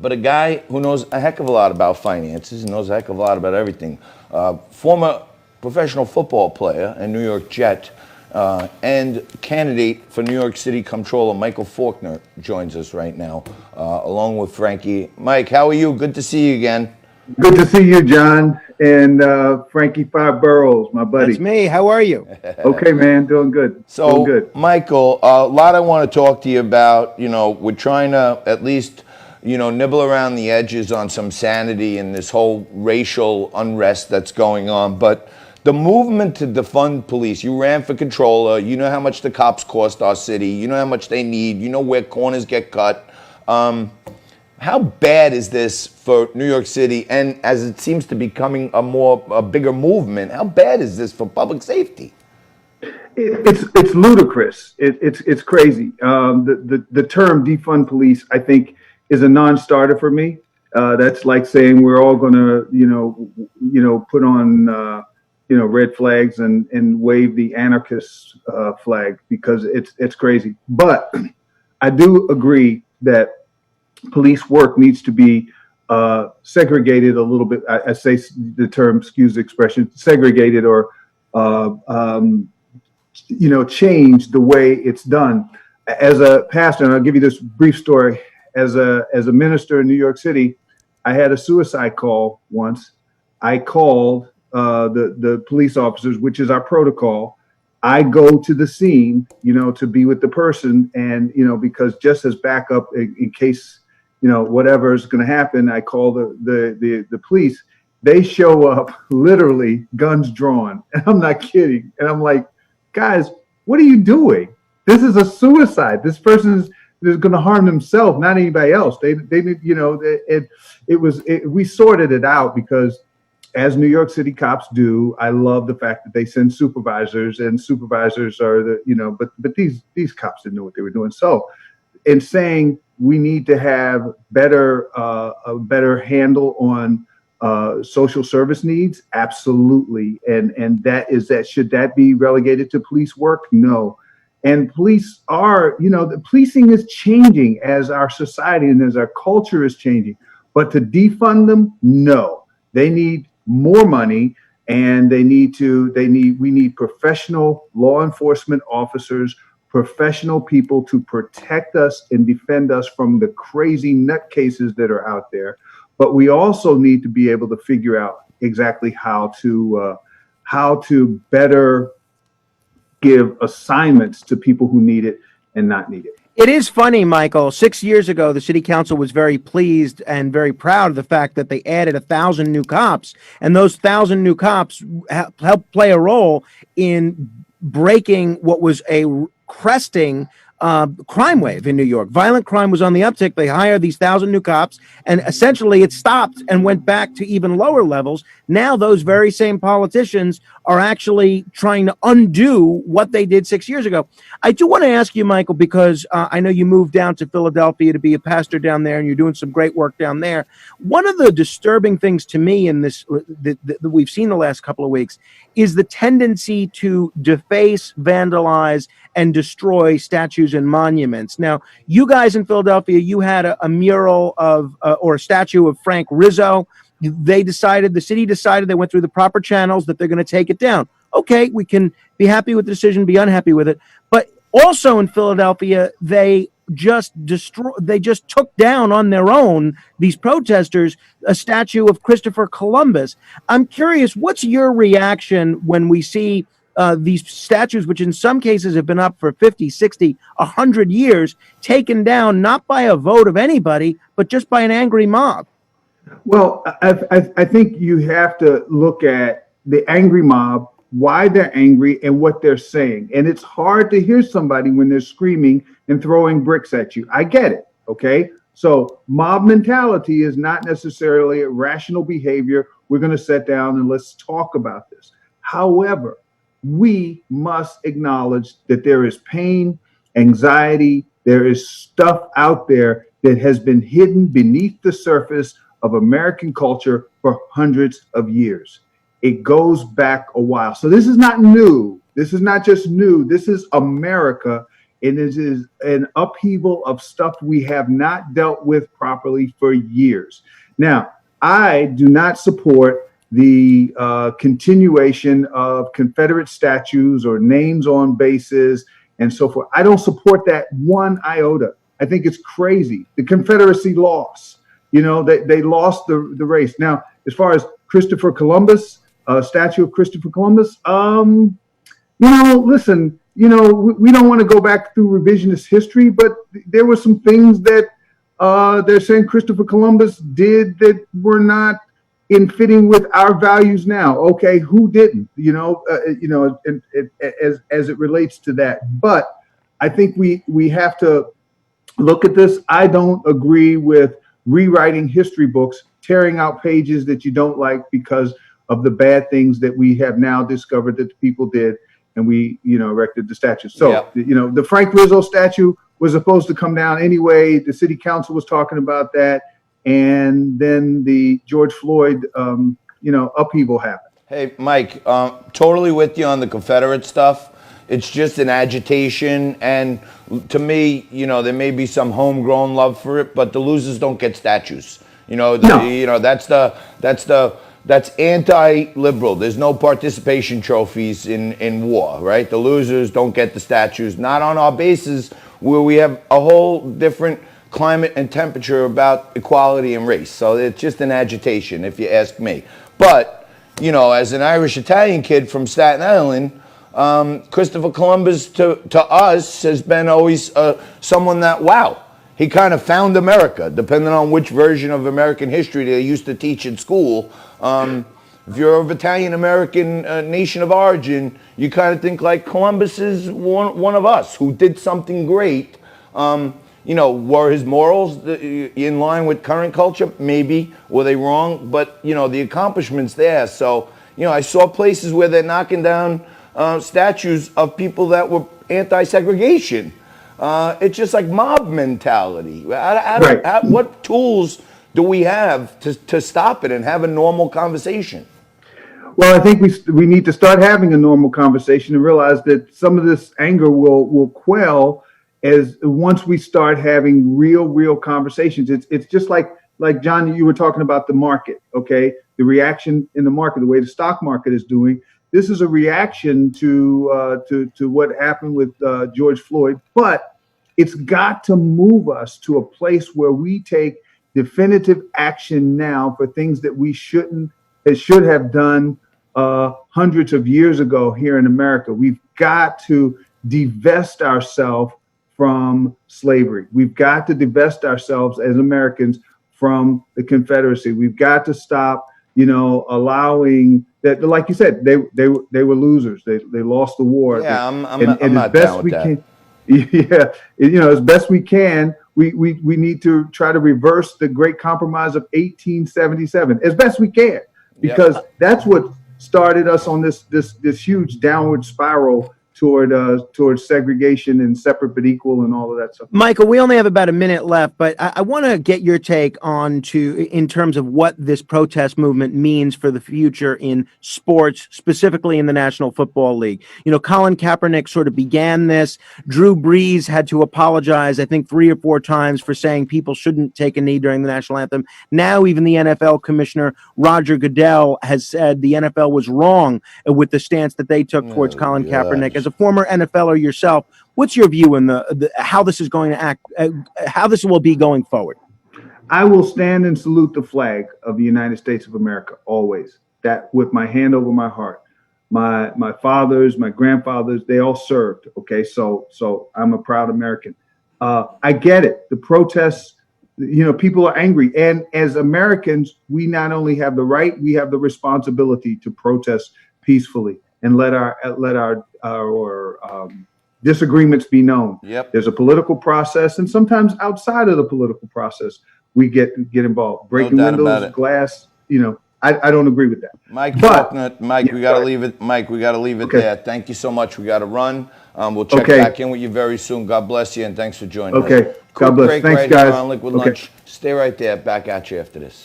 but a guy who knows a heck of a lot about finances and knows a heck of a lot about everything. Former professional football player and New York Jet, and candidate for New York City Comptroller Michael Faulkner joins us right now, along with Frankie. Mike, how are you? Good to see you again. Good to see you, John, and Frankie Five Boroughs, my buddy. That's me. How are you? Okay, man, doing good. So, doing good. Michael, a lot I want to talk to you about. We're trying to at least, nibble around the edges on some sanity in this whole racial unrest that's going on. But the movement to defund police, you ran for controller, you know how much the cops cost our city, you know how much they need, you know where corners get cut. How bad is this for New York City? And as it seems to be becoming a bigger movement, how bad is this for public safety? It's ludicrous. It's crazy. The term defund police, I think, is a non-starter for me. That's like saying we're all going to, put on, red flags and wave the anarchist flag, because it's crazy. But I do agree that police work needs to be segregated a little bit. I say the term, excuse the expression, segregated, or change the way it's done. As a pastor, and I'll give you this brief story. As a minister in New York City, I had a suicide call once. I called the police officers, which is our protocol. I go to the scene, to be with the person, and because just as backup in case whatever is going to happen, I call the police. They show up literally guns drawn, and I'm not kidding. And I'm like, guys, what are you doing? This is a suicide. This person is going to harm himself, not anybody else. We sorted it out, because as New York City cops do, I love the fact that they send supervisors, and supervisors are but these cops didn't know what they were doing. So in saying we need to have a better handle on social service needs, absolutely. And should that be relegated to police work? No. And police are, the policing is changing as our society and as our culture is changing. But to defund them, no. They need more money, and we need professional law enforcement officers, professional people to protect us and defend us from the crazy nutcases that are out there. But we also need to be able to figure out exactly how to better give assignments to people who need it and not need it. It is funny, Michael. 6 years ago, the city council was very pleased and very proud of the fact that they added 1,000 new cops, and those 1,000 new cops helped play a role in breaking what was a cresting crime wave in New York. Violent crime was on the uptick. They hired these 1,000 new cops, and essentially it stopped and went back to even lower levels. Now those very same politicians are actually trying to undo what they did 6 years ago. I do want to ask you, Michael, because I know you moved down to Philadelphia to be a pastor down there, and you're doing some great work down there. One of the disturbing things to me in this that we've seen the last couple of weeks is the tendency to deface, vandalize, and destroy statues and monuments. Now, you guys in Philadelphia, you had a mural of or a statue of Frank Rizzo. The city decided, they went through the proper channels, that they're going to take it down. Okay, we can be happy with the decision, be unhappy with it. But also in Philadelphia, they just took down on their own, these protesters, a statue of Christopher Columbus. I'm curious, what's your reaction when we see these statues, which in some cases have been up for 50, 60, 100 years, taken down not by a vote of anybody, but just by an angry mob? Well, I think you have to look at the angry mob, why they're angry, and what they're saying. And it's hard to hear somebody when they're screaming and throwing bricks at you. I get it. Okay. So mob mentality is not necessarily a rational behavior. We're going to sit down and let's talk about this. However, we must acknowledge that there is pain, anxiety, there is stuff out there that has been hidden beneath the surface of American culture for hundreds of years. It goes back a while. So this is not new. This is not just new. This is America. And it is an upheaval of stuff we have not dealt with properly for years. Now, I do not support the continuation of Confederate statues or names on bases and so forth. I don't support that one iota. I think it's crazy. The Confederacy lost. You know, they lost the race. Now, as far as Christopher Columbus, statue of Christopher Columbus, listen, we don't want to go back through revisionist history, but there were some things that they're saying Christopher Columbus did that were not in fitting with our values now. Okay, who didn't? As it relates to that. But I think we have to look at this. I don't agree with rewriting history books, tearing out pages that you don't like because of the bad things that we have now discovered that the people did, and we, erected the statue. So, the Frank Rizzo statue was supposed to come down anyway. The city council was talking about that, and then the George Floyd, upheaval happened. Hey, Mike, totally with you on the Confederate stuff. It's just an agitation, and to me, there may be some homegrown love for it, but the losers don't get statues. That's anti-liberal. There's no participation trophies in war, right? The losers don't get the statues, not on our bases where we have a whole different climate and temperature about equality and race. So it's just an agitation, if you ask me. But, as an Irish-Italian kid from Staten Island, Christopher Columbus to us has been always someone that, wow, he kind of found America, depending on which version of American history they used to teach in school. If you're of Italian-American nation of origin, you kind of think like Columbus is one of us who did something great. Were his morals in line with current culture? Maybe. Were they wrong? But, the accomplishments there. So, I saw places where they're knocking down statues of people that were anti-segregation. It's just like mob mentality. What tools do we have to stop it and have a normal conversation? Well, I think we need to start having a normal conversation and realize that some of this anger will quell as once we start having real conversations. It's just like John, you were talking about the market, okay? The reaction in the market, the way the stock market is doing. This is a reaction to what happened with George Floyd, but it's got to move us to a place where we take definitive action now for things that we should have done hundreds of years ago here in America. We've got to divest ourselves from slavery. We've got to divest ourselves as Americans from the Confederacy. We've got to stop, allowing that. Like you said, they were losers. They lost the war. Yeah, I'm not down with that. As best we can, we need to try to reverse the Great Compromise of 1877 as best we can, because that's what started us on this huge downward spiral towards segregation and separate but equal and all of that stuff. Michael, we only have about a minute left, but I want to get your take in terms of what this protest movement means for the future in sports, specifically in the National Football League. Colin Kaepernick sort of began this. Drew Brees had to apologize, I think, 3 or 4 times for saying people shouldn't take a knee during the national anthem. Now, even the NFL commissioner, Roger Goodell, has said the NFL was wrong with the stance that they took towards Colin Kaepernick. As a former NFLer yourself, what's your view in how this is going to act, how this will be going forward? I will stand and salute the flag of the United States of America always. That with my hand over my heart. My fathers, my grandfathers, they all served. Okay, so I'm a proud American. I get it. The protests, people are angry, and as Americans, we not only have the right, we have the responsibility to protest peacefully and let our disagreements be known. Yep. There's a political process, and sometimes outside of the political process, we get involved. Breaking windows, glass. I don't agree with that. Faulkner, we got to leave it. Mike, we got to leave it there. Thank you so much. We got to run. We'll check back in with you very soon. God bless you, and thanks for joining us. God bless. Thanks, guys. On Liquid Lunch. Stay right there. Back at you after this.